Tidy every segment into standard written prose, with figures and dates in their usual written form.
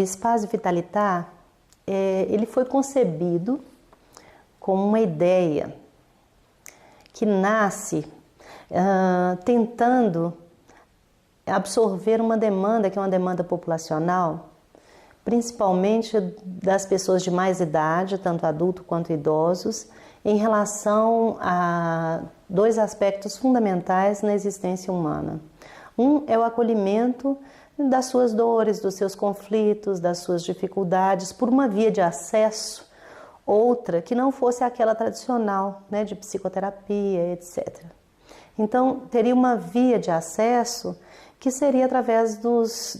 Espaço Vitalitar, ele foi concebido como uma ideia que nasce tentando absorver uma demanda, que é uma demanda populacional, principalmente das pessoas de mais idade, tanto adultos quanto idosos, em relação a dois aspectos fundamentais na existência humana. Um é o acolhimento das suas dores, dos seus conflitos, das suas dificuldades, por uma via de acesso, outra que não fosse aquela tradicional, né, de psicoterapia, etc. Então, teria uma via de acesso que seria através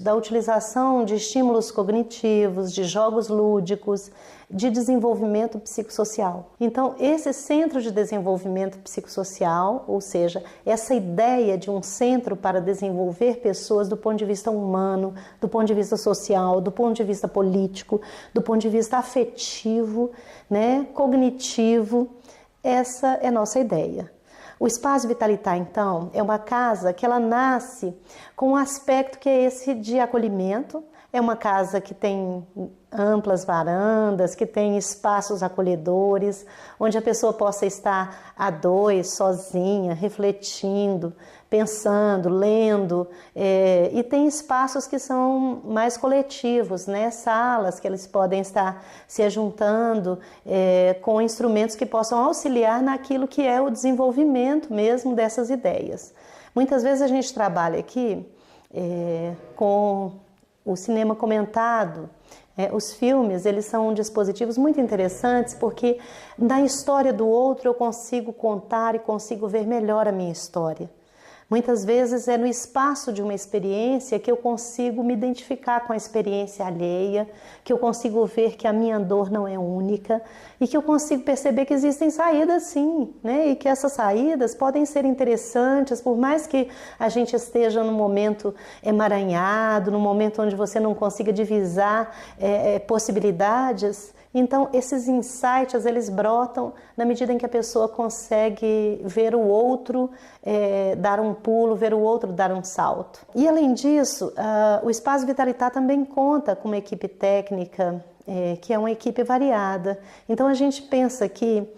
da utilização de estímulos cognitivos, de jogos lúdicos, de desenvolvimento psicossocial. Então, esse centro de desenvolvimento psicossocial, ou seja, essa ideia de um centro para desenvolver pessoas do ponto de vista humano, do ponto de vista social, do ponto de vista político, do ponto de vista afetivo, né, cognitivo, essa é nossa ideia. O Espaço Vitalitar, então, é uma casa que ela nasce com um aspecto que é esse de acolhimento. É uma casa que tem amplas varandas, que tem espaços acolhedores, onde a pessoa possa estar a dois, sozinha, refletindo, pensando, lendo, e tem espaços que são mais coletivos, né? Salas que eles podem estar se ajuntando com instrumentos que possam auxiliar naquilo que é o desenvolvimento mesmo dessas ideias. Muitas vezes a gente trabalha aqui com o cinema comentado. Os filmes, eles são dispositivos muito interessantes porque na história do outro eu consigo contar e consigo ver melhor a minha história. Muitas vezes é no espaço de uma experiência que eu consigo me identificar com a experiência alheia, que eu consigo ver que a minha dor não é única e que eu consigo perceber que existem saídas sim, né? E que essas saídas podem ser interessantes, por mais que a gente esteja num momento emaranhado, num momento onde você não consiga divisar possibilidades. Então, esses insights, eles brotam na medida em que a pessoa consegue ver o outro dar um pulo, ver o outro dar um salto. E, além disso, o Espaço Vitalitar também conta com uma equipe técnica, que é uma equipe variada. Então, a gente pensa que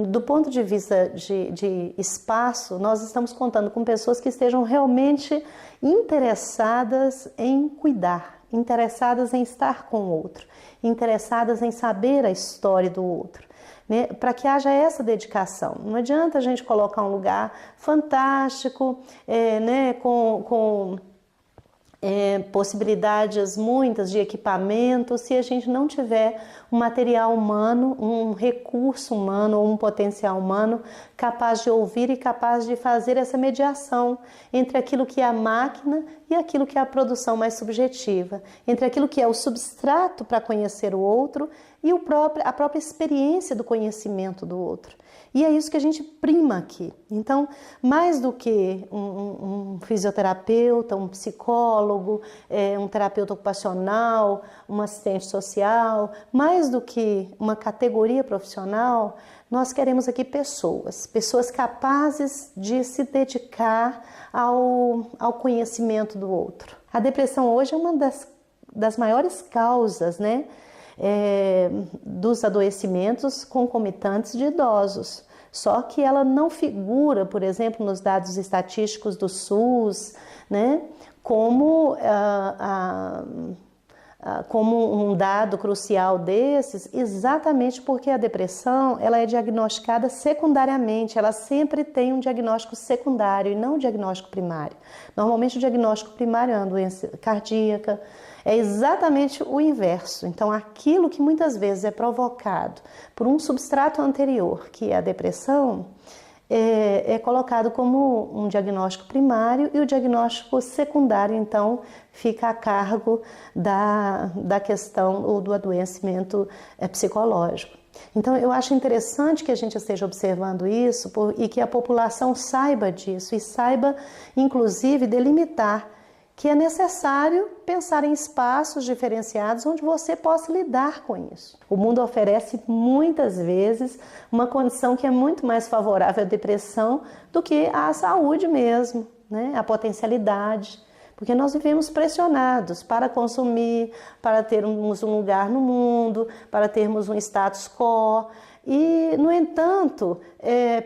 do ponto de vista de espaço, nós estamos contando com pessoas que estejam realmente interessadas em cuidar, interessadas em estar com o outro, interessadas em saber a história do outro, né? Para que haja essa dedicação. Não adianta a gente colocar um lugar fantástico, né, com possibilidades muitas de equipamento, se a gente não tiver um material humano, um recurso humano ou um potencial humano capaz de ouvir e capaz de fazer essa mediação entre aquilo que é a máquina e aquilo que é a produção mais subjetiva, entre aquilo que é o substrato para conhecer o outro e a própria experiência do conhecimento do outro. E é isso que a gente prima aqui. Então, mais do que um fisioterapeuta, um psicólogo, um terapeuta ocupacional, um assistente social, mais do que uma categoria profissional, nós queremos aqui pessoas capazes de se dedicar ao conhecimento do outro. A depressão hoje é uma das maiores causas, né, dos adoecimentos concomitantes de idosos. Só que ela não figura, por exemplo, nos dados estatísticos do SUS, né, como um dado crucial desses, exatamente porque a depressão ela é diagnosticada secundariamente, ela sempre tem um diagnóstico secundário e não um diagnóstico primário. Normalmente o diagnóstico primário é uma doença cardíaca, é exatamente o inverso. Então, aquilo que muitas vezes é provocado por um substrato anterior, que é a depressão, é colocado como um diagnóstico primário e o diagnóstico secundário, então, fica a cargo da questão ou do adoecimento psicológico. Então, eu acho interessante que a gente esteja observando isso e que a população saiba disso e saiba, inclusive, delimitar que é necessário pensar em espaços diferenciados onde você possa lidar com isso. O mundo oferece muitas vezes uma condição que é muito mais favorável à depressão do que à saúde mesmo, né? A potencialidade. Porque nós vivemos pressionados para consumir, para termos um lugar no mundo, para termos um status quo. E, no entanto,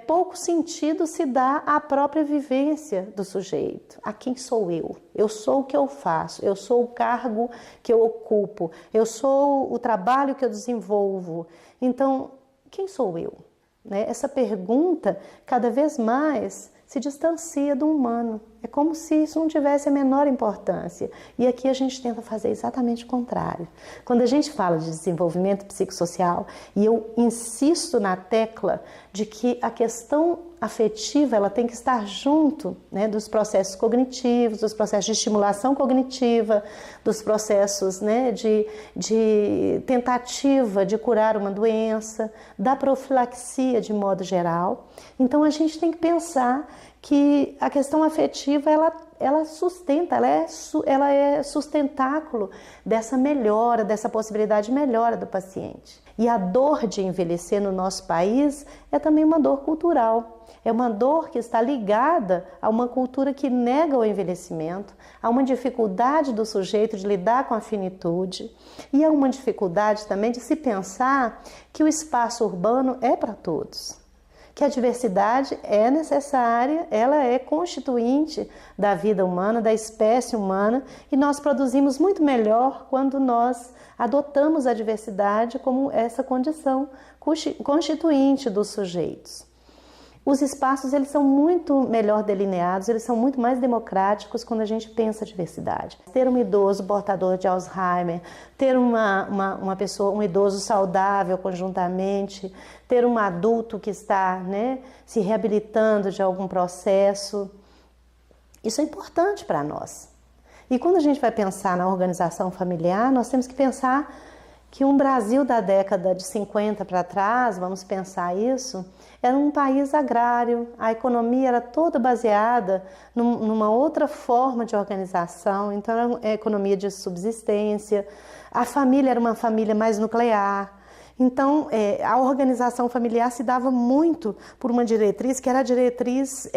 pouco sentido se dá à própria vivência do sujeito. A quem sou eu? Eu sou o que eu faço, eu sou o cargo que eu ocupo, eu sou o trabalho que eu desenvolvo. Então, quem sou eu? Né? Essa pergunta, cada vez mais, se distancia do humano. É como se isso não tivesse a menor importância. E aqui a gente tenta fazer exatamente o contrário. Quando a gente fala de desenvolvimento psicossocial, e eu insisto na tecla de que a questão afetiva ela tem que estar junto, né, dos processos cognitivos, dos processos de estimulação cognitiva, dos processos, né, de tentativa de curar uma doença, da profilaxia de modo geral. Então a gente tem que pensar que a questão afetiva ela sustenta, ela é sustentáculo dessa melhora, dessa possibilidade de melhora do paciente. E a dor de envelhecer no nosso país é também uma dor cultural. É uma dor que está ligada a uma cultura que nega o envelhecimento, a uma dificuldade do sujeito de lidar com a finitude e a uma dificuldade também de se pensar que o espaço urbano é para todos. Que a diversidade é necessária, ela é constituinte da vida humana, da espécie humana, e nós produzimos muito melhor quando nós adotamos a diversidade como essa condição constituinte dos sujeitos. Os espaços eles são muito melhor delineados, eles são muito mais democráticos quando a gente pensa a diversidade. Ter um idoso portador de Alzheimer, ter uma pessoa, um idoso saudável conjuntamente, ter um adulto que está, né, se reabilitando de algum processo, isso é importante para nós. E quando a gente vai pensar na organização familiar, nós temos que pensar que um Brasil da década de 50 para trás, vamos pensar isso, era um país agrário, a economia era toda baseada numa outra forma de organização, então era uma economia de subsistência, a família era uma família mais nuclear. Então, a organização familiar se dava muito por uma diretriz que era a diretriz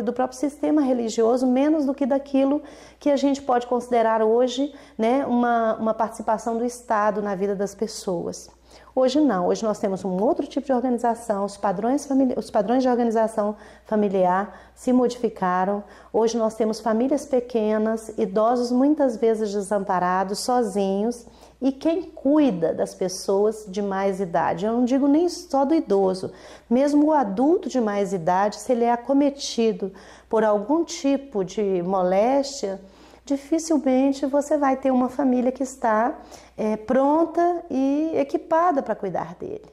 do próprio sistema religioso, menos do que daquilo que a gente pode considerar hoje, né, uma participação do Estado na vida das pessoas. Hoje não, hoje nós temos um outro tipo de organização, os padrões de organização familiar se modificaram. Hoje nós temos famílias pequenas, idosos muitas vezes desamparados, sozinhos, e quem cuida das pessoas de mais idade, eu não digo nem só do idoso, mesmo o adulto de mais idade, se ele é acometido por algum tipo de moléstia, dificilmente você vai ter uma família que está pronta e equipada para cuidar dele.